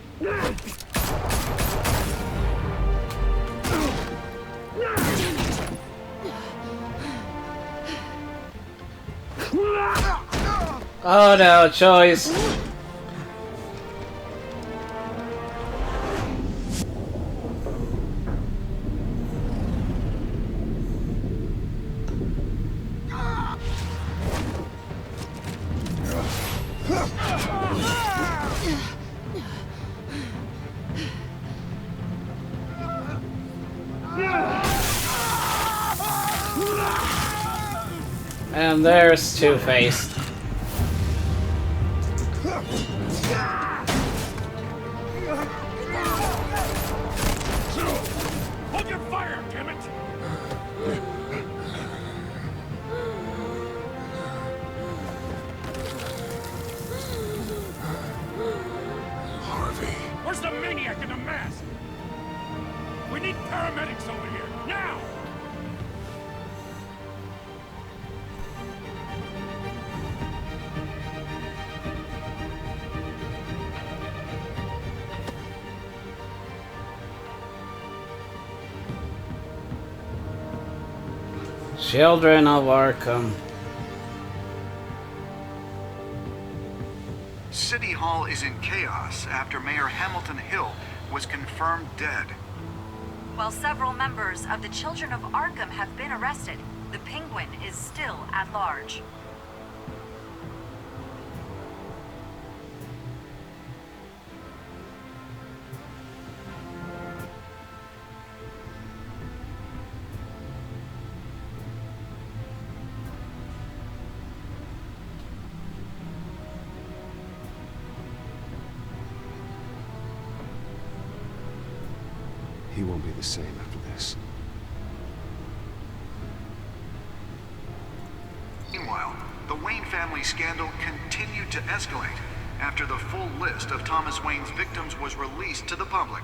Oh no, choice. And there's Two-Face. Hold your fire, damn it! Harvey. Where's the maniac in the mask? We need paramedics over here, now! Children of Arkham. City Hall is in chaos after Mayor Hamilton Hill was confirmed dead. While several members of the Children of Arkham have been arrested, the Penguin is still at large. He won't be the same after this. Meanwhile, the Wayne family scandal continued to escalate after the full list of Thomas Wayne's victims was released to the public.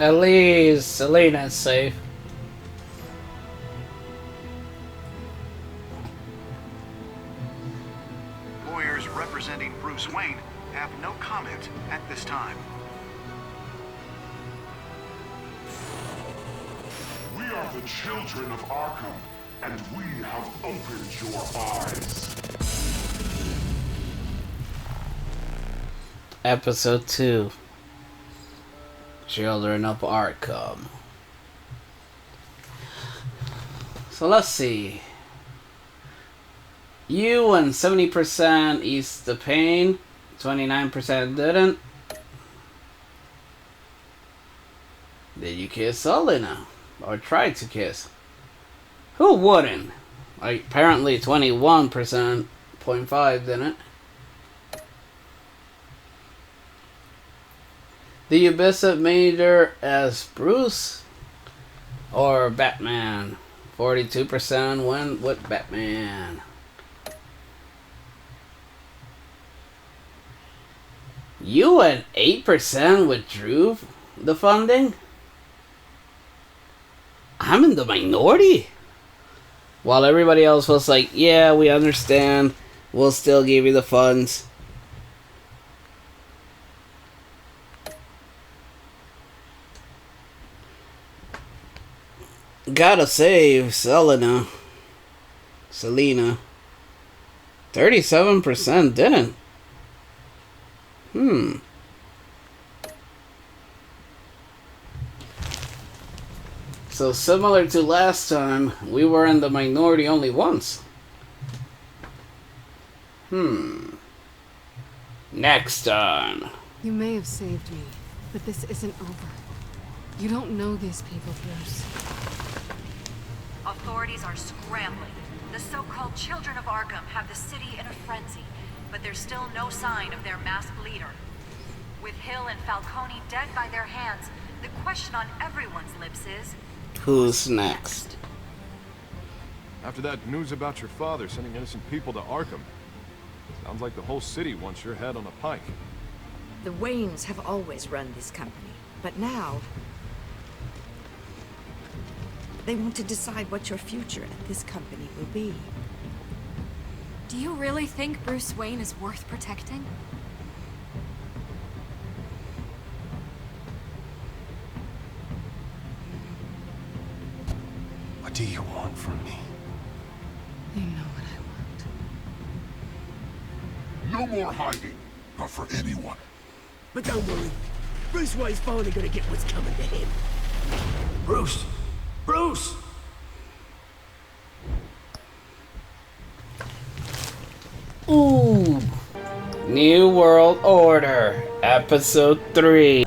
At least Selena's safe. Lawyers representing Bruce Wayne have no comment at this time. We are the children of Arkham, and we have opened your eyes. Episode 2. Children of Arkham. So let's see. You went 70% eased the pain, 29% didn't. Did you kiss Selena? Or try to kiss? Who wouldn't? Like, apparently 21.5 didn't. Do you visit Major as Bruce or Batman? 42% went with Batman. You and 8% withdrew the funding? I'm in the minority? While everybody else was like, yeah, we understand. We'll still give you the funds. Gotta save Selena. 37% didn't. So similar to last time, we were in the minority only once. Next time. You may have saved me, but this isn't over. You don't know these people, Bruce. Authorities are scrambling. The so-called Children of Arkham have the city in a frenzy, but there's still no sign of their masked leader. With Hill and Falcone dead by their hands, the question on everyone's lips is... Who's next? After that news about your father sending innocent people to Arkham, sounds like the whole city wants your head on a pike. The Waynes have always run this company, but now... they want to decide what your future at this company will be. Do you really think Bruce Wayne is worth protecting? What do you want from me? You know what I No want. more hiding, not for anyone. But don't worry, Bruce Wayne's finally gonna get what's coming to him. Bruce! Bruce! Ooh. New World Order, Episode 3.